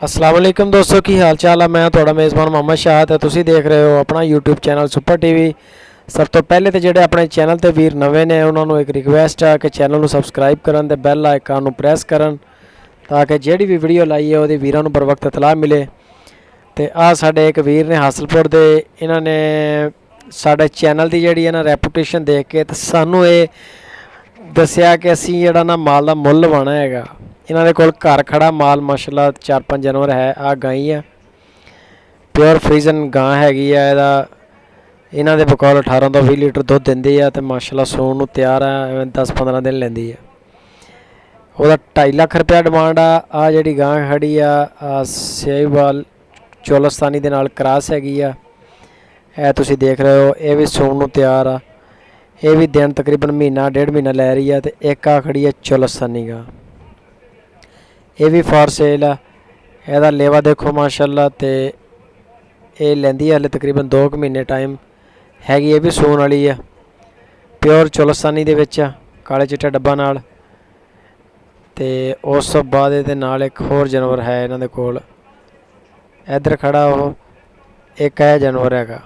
अस्सलाम वालेकुम दोस्तों, की हाल चाल है। मैं थोड़ा मेज़बान मोहम्मद शाह ते तुसीं देख रहे हो अपना यूट्यूब चैनल सुपर टीवी। सब तो पहले तो ਜਿਹੜੇ ਆਪਣੇ ਚੈਨਲ ਤੇ ਵੀਰ ਨਵੇਂ ਨੇ ਉਹਨਾਂ ਨੂੰ ਇੱਕ ਰਿਕਵੈਸਟ ਹੈ ਕਿ ਚੈਨਲ ਨੂੰ ਸਬਸਕ੍ਰਾਈਬ ਕਰਨ ਤੇ ਬੈਲ ਆਈਕਨ ਨੂੰ ਪ੍ਰੈਸ ਕਰਨ ਤਾਂ ਕਿ ਜਿਹੜੀ ਵੀ ਵੀਡੀਓ ਲਾਈ ਹੈ ਉਹਦੀ ਵੀਰਾਂ ਨੂੰ बर वक्त ਇਤਲਾਹ ਮਿਲੇ। ਤੇ ਆ ਸਾਡੇ ਇੱਕ ਵੀਰ ਨੇ ਹਾਸਲਪੁਰ ਦੇ, ਇਹਨਾਂ ਨੇ ਸਾਡੇ ਚੈਨਲ ਦੀ ਜਿਹੜੀ ਹੈ ਨਾ ਰੈਪੂਟੇਸ਼ਨ ਦੇਖ ਕੇ ਤੇ ਸਾਨੂੰ ਇਹ ਦੱਸਿਆ ਕਿ ਅਸੀਂ ਜਿਹੜਾ ਨਾ ਮਾਲ ਦਾ ਮੁੱਲ ਲਵਾਉਣਾ ਹੈਗਾ। ਇਹਨਾਂ ਦੇ ਕੋਲ ਘਰ ਖੜਾ ਮਾਲ ਮਾਸ਼ਾਅੱਲਾ 4-5 ਜਾਨਵਰ ਹੈ। ਆ ਗਾਈ ਆ, ਪਿਓਰ ਫਰੀਜ਼ਨ ਗਾਂ ਹੈਗੀ ਆ। ਇਹਦਾ ਇਹਨਾਂ ਦੇ ਬਕੌਲ 18 ਤੋਂ 20 ਲੀਟਰ ਦੁੱਧ ਦਿੰਦੀ ਆ ਤੇ ਮਾਸ਼ਾਅੱਲਾ ਸੂਣ ਨੂੰ ਤਿਆਰ ਆ। 10-15 ਦਿਨ ਲੈਂਦੀ ਆ। ਉਹਦਾ 2.5 ਲੱਖ ਰੁਪਇਆ ਡਿਮਾਂਡ ਆ। ਆ ਜਿਹੜੀ ਗਾਂ ਖੜੀ ਆ ਸੇਵਾਲ ਚੋਲਸਤਾਨੀ ਦੇ ਨਾਲ ਕਰਾਸ ਹੈਗੀ ਆ। ਇਹ ਤੁਸੀਂ ਦੇਖ ਰਹੇ ਹੋ, ਇਹ ਵੀ ਸੂਣ ਨੂੰ ਤਿਆਰ ਆ। ਇਹ ਵੀ ਦਿਨ ਤਕਰੀਬਨ ਮਹੀਨਾ ਡੇਢ ਮਹੀਨਾ ਲੈ ਰਹੀ ਆ। ਤੇ ਇੱਕ ਆ ਖੜੀ ਆ ਚੋਲਸਤਾਨੀ ਗਾਂ, ਇਹ ਵੀ ਫॉर सेल ਆ। ਇਹਦਾ ਲੇਵਾ ਦੇਖੋ ਮਾਸ਼ਾਅੱਲਾ। ਤੇ ਇਹ ਲੈਂਦੀ ਹਲੇ ਤਕਰੀਬਨ 2 ਮਹੀਨੇ ਟਾਈਮ ਹੈਗੀ। ਇਹ ਵੀ ਸੂਣ ਵਾਲੀ ਆ, ਪਿਓਰ ਚੋਲਸਤਾਨੀ ਦੇ ਵਿੱਚ ਆ, ਕਾਲੇ ਚਿੱਟੇ ਡੱਬਾ ਨਾਲ। ਤੇ ਉਸ ਤੋਂ ਬਾਅਦ ਇਹਦੇ ਨਾਲ ਇੱਕ ਹੋਰ ਜਾਨਵਰ ਹੈ ਇਹਨਾਂ ਦੇ ਕੋਲ, ਇੱਧਰ ਖੜਾ ਉਹ ਇੱਕ ਇਹ ਜਾਨਵਰ ਹੈਗਾ।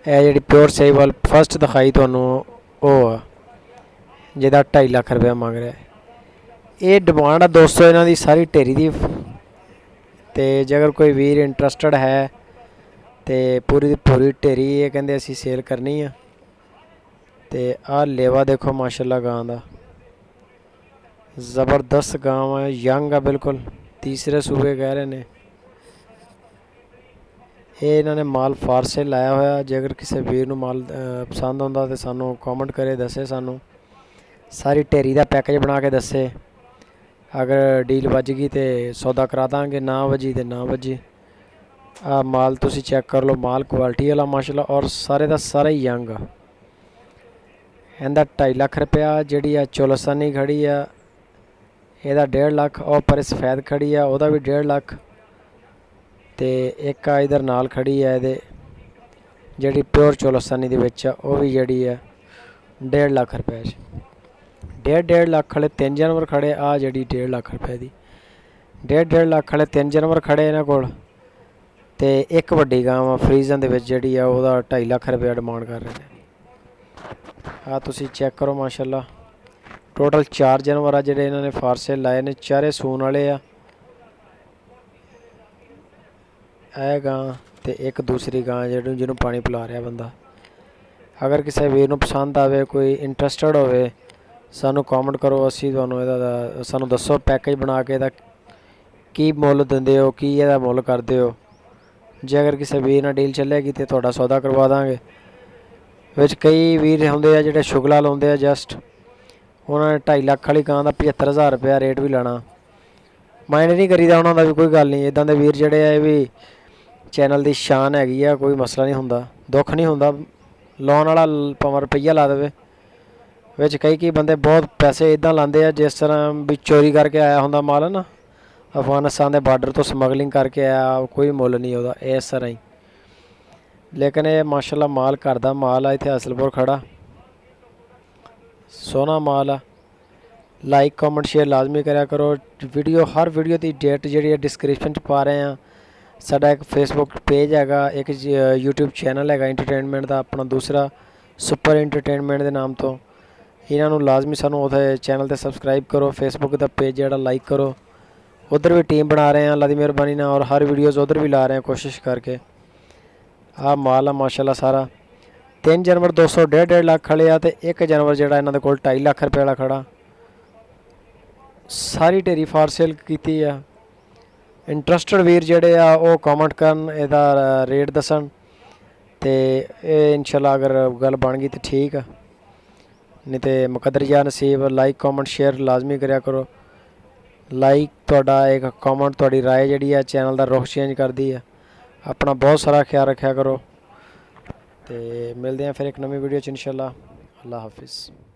ਇਹ ਜਿਹੜੀ ਪਿਓਰ ਸੇਵਾਲ ਫਸਟ ਦਿਖਾਈ ਤੁਹਾਨੂੰ ਉਹ ਆ ਜਿਹਦਾ 2.5 ਲੱਖ ਰੁਪਇਆ ਮੰਗ ਰਿਹਾ। ਇਹ ਡਿਮਾਂਡ ਆ ਦੋਸਤੋ ਇਹਨਾਂ ਦੀ ਸਾਰੀ ਢੇਰੀ ਦੀ। ਤੇ ਜੇ ਅਗਰ ਕੋਈ ਵੀਰ ਇੰਟਰਸਟਡ ਹੈ ਤੇ ਪੂਰੀ ਦੀ ਪੂਰੀ ਢੇਰੀ ਇਹ ਕਹਿੰਦੇ ਅਸੀਂ ਸੇਲ ਕਰਨੀ ਆ। ਤੇ ਆਹ ਲੇਵਾ ਦੇਖੋ ਮਾਸ਼ਾਅੱਲਾ ਗਾਂ ਦਾ, ਜ਼ਬਰਦਸਤ ਗਾਂ ਆ, ਯੰਗ ਆ ਬਿਲਕੁਲ, ਤੀਸਰੇ ਸੂਬੇ ਕਹਿ ਰਹੇ ਨੇ। ਇਹ ਇਹਨਾਂ ਨੇ ਮਾਲ ਫॉर सेल ਲਾਇਆ ਹੋਇਆ। ਜੇ ਅਗਰ ਕਿਸੇ ਵੀਰ ਨੂੰ ਮਾਲ ਪਸੰਦ ਆਉਂਦਾ ਤਾਂ ਸਾਨੂੰ ਕਮੈਂਟ ਕਰੇ, ਦੱਸੇ ਸਾਨੂੰ ਸਾਰੀ ਢੇਰੀ ਦਾ ਪੈਕੇਜ ਬਣਾ ਕੇ ਦੱਸੇ। अगर डील बज गई तो सौदा करा देंगे, ना वजी तो ना वजी। आ माल तुसी चेक कर लो, माल क्वालिटी वाला माशाल्लाह और सारे का सारा ही यंग आ। इहदा 2.5 लाख रुपया। जी चोलस्तानी खड़ी आ ਇਹਦਾ 1.5 ਲੱਖ। और पर सफेद खड़ी आ ਉਹਦਾ भी 1.5 ਲੱਖ। ਤੇ ਇੱਕ ਆ ਇਧਰ ਨਾਲ ਖੜੀ ਆ ਇਹਦੇ ਜਿਹੜੀ ਪਿਓਰ ਚੋਲਸਤਾਨੀ ਦੇ ਵਿੱਚ ਆ, ਉਹ ਵੀ ਜਿਹੜੀ ਆ 1.5 ਲੱਖ ਰੁਪਏ 'ਚ। 1.5 ਲੱਖ ਵਾਲੇ 3 ਜਾਨਵਰ ਖੜੇ ਆ। ਜਿਹੜੀ 1.5 ਲੱਖ ਰੁਪਏ ਦੀ 1.5 ਲੱਖ ਵਾਲੇ 3 ਜਾਨਵਰ ਖੜੇ ਇਹਨਾਂ ਕੋਲ। ਤੇ ਇੱਕ ਵੱਡੀ ਗਾਂ ਆ ਫਰੀਜ਼ਨ ਦੇ ਵਿੱਚ ਜਿਹੜੀ ਆ, ਉਹਦਾ 2.5 ਲੱਖ ਰੁਪਇਆ ਡਿਮਾਂਡ ਕਰ ਰਹੇ ਨੇ। ਆ ਤੁਸੀਂ ਚੈੱਕ ਕਰੋ ਮਾਸ਼ਾਅੱਲਾ। ਟੋਟਲ 4 ਜਾਨਵਰ ਆ ਜਿਹੜੇ ਇਹਨਾਂ ਨੇ ਫॉर सेल ਲਾਏ ਨੇ। ਚਾਰੇ ਸੂਣ ਵਾਲੇ ਆ। ਇਹ ਗਾਂ ਤੇ ਇੱਕ ਦੂਸਰੀ ਗਾਂ ਜਿਹਨੂੰ ਪਾਣੀ ਪਿਲਾ ਰਿਹਾ ਬੰਦਾ। ਅਗਰ ਕਿਸੇ ਵੀਰ ਨੂੰ ਪਸੰਦ ਆਵੇ, ਕੋਈ ਇੰਟਰਸਟਡ ਹੋਵੇ, ਸਾਨੂੰ ਕਮੈਂਟ ਕਰੋ। ਅਸੀਂ ਤੁਹਾਨੂੰ ਇਹਦਾ ਸਾਨੂੰ ਦੱਸੋ ਪੈਕੇਜ ਬਣਾ ਕੇ ਇਹਦਾ ਕੀ ਮੁੱਲ ਦਿੰਦੇ ਹੋ, ਕੀ ਇਹਦਾ ਮੁੱਲ ਕਰਦੇ ਹੋ। ਜੇ ਅਗਰ ਕਿਸੇ ਵੀਰ ਨਾਲ ਡੀਲ ਚੱਲੇਗੀ ਤਾਂ ਤੁਹਾਡਾ ਸੌਦਾ ਕਰਵਾ ਦਾਂਗੇ। ਵਿੱਚ ਕਈ ਵੀਰ ਹੁੰਦੇ ਆ ਜਿਹੜੇ ਸ਼ੁਗਲਾ ਲਾਉਂਦੇ ਆ ਜਸਟ, ਉਹਨਾਂ ਨੇ 2.5 ਲੱਖ ਵਾਲੀ ਗਾਂ ਦਾ 75,000 ਰੁਪਇਆ ਰੇਟ ਵੀ ਲੈਣਾ। ਮਾਇੰਡ ਨਹੀਂ ਕਰੀਦਾ ਉਹਨਾਂ ਦਾ ਵੀ, ਕੋਈ ਗੱਲ ਨਹੀਂ। ਇੱਦਾਂ ਦੇ ਵੀਰ ਜਿਹੜੇ ਆ ਇਹ ਵੀ ਚੈਨਲ ਦੀ ਸ਼ਾਨ ਹੈਗੀ ਆ, ਕੋਈ ਮਸਲਾ ਨਹੀਂ ਹੁੰਦਾ, ਦੁੱਖ ਨਹੀਂ ਹੁੰਦਾ। ਲਾਉਣ ਵਾਲਾ ਭਾਵੇਂ ਰੁਪਈਆ ਲਾ ਦੇਵੇ। ਵਿੱਚ ਕਈ ਬੰਦੇ ਬਹੁਤ ਪੈਸੇ ਇੱਦਾਂ ਲਾਉਂਦੇ ਆ ਜਿਸ ਤਰ੍ਹਾਂ ਵੀ ਚੋਰੀ ਕਰਕੇ ਆਇਆ ਹੁੰਦਾ ਮਾਲ ਨਾ, ਅਫਗਾਨਿਸਤਾਨ ਦੇ ਬਾਰਡਰ ਤੋਂ ਸਮਗਲਿੰਗ ਕਰਕੇ ਆਇਆ, ਕੋਈ ਮੁੱਲ ਨਹੀਂ ਉਹਦਾ ਇਸ ਤਰ੍ਹਾਂ ਹੀ। ਲੇਕਿਨ ਇਹ ਮਾਸ਼ਾਅੱਲਾ ਮਾਲ ਘਰ ਦਾ ਮਾਲ ਆ। ਇੱਥੇ ਹਾਸਲਪੁਰ ਖੜਾ ਸੋਹਣਾ ਮਾਲ ਆ। ਲਾਈਕ ਕਮੈਂਟ ਸ਼ੇਅਰ ਲਾਜ਼ਮੀ ਕਰਿਆ ਕਰੋ। ਵੀਡੀਓ ਹਰ ਵੀਡੀਓ ਦੀ ਡੇਟ ਜਿਹੜੀ ਹੈ ਡਿਸਕ੍ਰਿਪਸ਼ਨ 'ਚ ਪਾ ਰਹੇ ਹਾਂ। ਸਾਡਾ ਇੱਕ ਫੇਸਬੁੱਕ ਪੇਜ ਹੈਗਾ, ਇੱਕ यूट्यूब ਚੈਨਲ ਹੈਗਾ ਇੰਟਰਟੇਨਮੈਂਟ ਦਾ ਆਪਣਾ, ਦੂਸਰਾ ਸੁਪਰ ਇੰਟਰਟੇਨਮੈਂਟ ਦੇ ਨਾਮ ਤੋਂ। ਇਹਨਾਂ ਨੂੰ ਲਾਜ਼ਮੀ ਸਾਨੂੰ ਉਹਦੇ ਚੈਨਲ 'ਤੇ ਸਬਸਕ੍ਰਾਈਬ ਕਰੋ। ਫੇਸਬੁੱਕ ਦਾ ਪੇਜ ਜਿਹੜਾ ਲਾਈਕ ਕਰੋ। उधर भी टीम बना रहे हैं अल्लाह की मेहरबानी ना, और हर वीडियोज़ उधर भी ला रहे हैं कोशिश करके। आ माल आ माशाल्लाह सारा। 3 जानवर 200 1.5 लाख खड़े आ। तो एक जानवर जो इन्होंने कोल 2.5 लाख रुपये वाला खड़ा। सारी ढेरी फॉर सेल की है। इंटरस्टड वीर जोड़े आ कॉमेंट करन, इहदा रेट दसन। तो इंशाल्लाह अगर गल बन गई तो ठीक है, नहीं तो मुकद्दर या नसीब। लाइक कॉमेंट शेयर लाजमी करया करो। लाइक तुहाडा एक कॉमेंट तुहाडी राय जिहड़ी है चैनल का रुख चेंज करती है। अपना बहुत सारा ख्याल रखा करो। तो मिलते हैं फिर एक नवी वीडियो च इंशाल्लाह। अल्लाह हाफिज़।